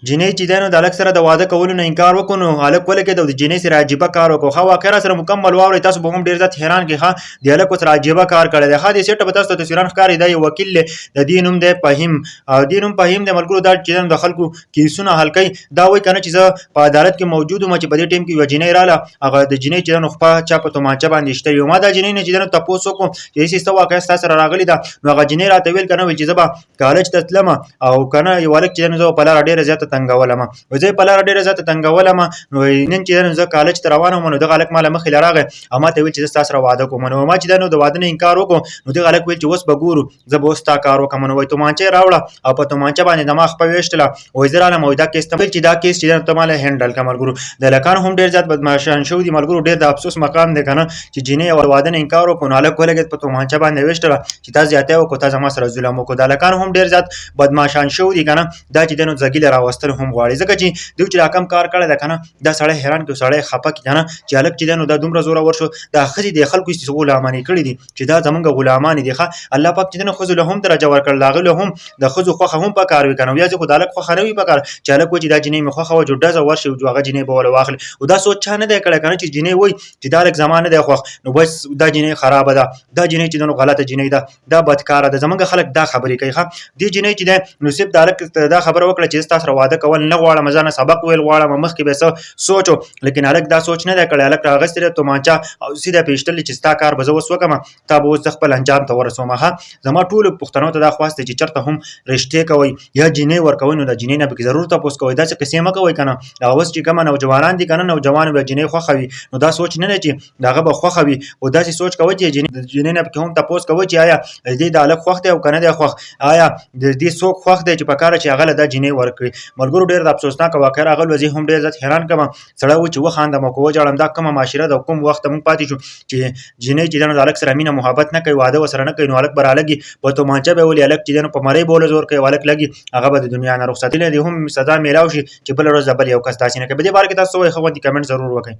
جینۍ چې دی نو د هلک سره د واده کولو نه انکار وکړو نو هلک ولګېد او د جینۍ سره عجیبه کار وکړو. ښه واقعه راسره مکمل واورئ، تاسو به هم ډېر زیات حیران کړئ. ښه د هلک ورسره عجیبه کار کړی دی. ښه دې سیټه به تاسو ته تصویران ښکاري. دا یو وکیل دی، د دې نوم دی فهیم، او دې نوم فهیم دی ملګرو. دا چې دی نو د خلکو کیسونه حل کوي. دا وایي که نه چې زه په عدالت کې موجود وم چې په دې ټایم کې یوه جینۍ راغله، هغه د جینۍ چې دی نو خپه چا په تومانچه باندې ایښتلې وه. ما دا جینۍ نه چې دی نو تپوس وکړم چې هسې څه واقعه ستا سره راغلې ده، نو هغه جینۍ راته ویل که نه، ویل چې زه به کالج ته تلم او که نه یو هلک چې دی نو زه په لاره ډېره زیاته تنګولم، زه یې په لاره ډېره زیاته تنګولم. نو نن چې دی نو زه کالج ته روان وم، نو دغه هلک ما له مخې له راغی او ما ته ویل چې زه ستا سره واده کوم. نو ما چې دی نو د واده نه انکار وکړو، نو دغه هلک ویل چې اوس به ګورو، زه به اوس ستا کار وکړم. نو وایي تومانچه یې راوړه او په تومانچه باندې زما خپه ویشتله. وایي زه رالم او دا کیس ته ویل چې دا کیس چې دی نو ته ما له هینډل کړه. ملګرو د هلکانو هم ډېر زیات بدماشان شوي دي ملګرو. ډېر د افسوس مقام دی که نه چې جینۍ او واده نه انکار وکړو، نو هلک ولګېد په تومانچه باندې ویشتله چې تا زیاتی وکړو، تا زما سره ظلم وکړو. د هلکانو هم ډېر زیات بدماشان شوي دي که نه. دا چې دی نو ځګي له راوستل هم غواړي، ځکه چې دوی چې دا کم کار کړی دی که نه، دا سړی حیران کړي، سړی خفه کړي که نه چې هلک چې دی نو دا دومره زورور شو. دا ښځې د خلکو هېڅ غلامان یې کړي دي چې دا زمونږ غلامان دي. ښه الله پاک چې دی نو ښځو له هم درجه ورکړل، د هغوی له هم د ښځو خوښه هم پکار وي که نه. یوازې خو د هلک خوښه نه وي پکار چې هلک وایي چې دا جینۍ مې خوښه وه، جو ډزه ورشي او هغه جینۍ به ورله واخلي. او دا سوچ چا نه دی کړی که نه چې جینۍ وایي چې دا هلک زما نه دی خوښ، نو بس دا جینۍ خرابه ده، دا جینۍ چې دی نو غلطه جینۍ ده، دا بدکاره ده. زمونږ خلک دا خبرې کوي. ښه دې جینۍ چې دی نو صرف د هلک دا خبره وکړه چې زه ستا سره واده کول نه غواړم، زه نه سبق ویل غواړم، مخکې به یې څه سوچ و، لیکن هلک دا سوچ نه دی کړی. هلک راغوښتې ده تومانچه او سیده پې ایښتلې چې ستا کار به زه اوس وکړم، تا به اوس زه خپل انجام ته ورسوم. ښه زما ټولو پښتنو ته دا خواست دی چې چېرته هم رشتې کوئ یا جینۍ ورکوئ، نو د جینۍ نه پکې ضرور تپوس کوئ، داسې قصې مه کوئ که نه. اوس چې کومه نوجوانان دي که نه، نوجوان به جینۍ خوښه وي، نو دا سوچ نه دی چې د هغه به خوښه وي، خو داسې سوچ کوئ چې د جینۍ نه پکې هم تپوس کوئ چې آیا دې د هلک خوښ دی او که نه دی خوښ، آیا د دې څوک خوښ دی چې په کاره چې هغه له دا جینۍ ورکړي. ملګرو ډېر د افسوسناکه واقعه راغله، زه هم ډېر زیات حیران کړم. سړی وایي چې وخاندم او که وژاړم، دا کومه معاشره ده او کوم وخت ته موږ پاتې شو چې جینۍ چې دی نو د هلک سره مینه محبت نه کوي، واده ورسره نه کوي، نو هلک به رالګي په تومانچه به یې ولي، هلک چې دی نو په مرۍ به ورله زور کوي، هلک لګي هغه به د دنیا نه رخصتي لري، هم سزا میلاو شي چې بله ورځ د بل یو کس داسې نه کوي. په دې باره کې تاسو څه وایئ؟ ښه غوندې کمنټ ضرور وکړئ.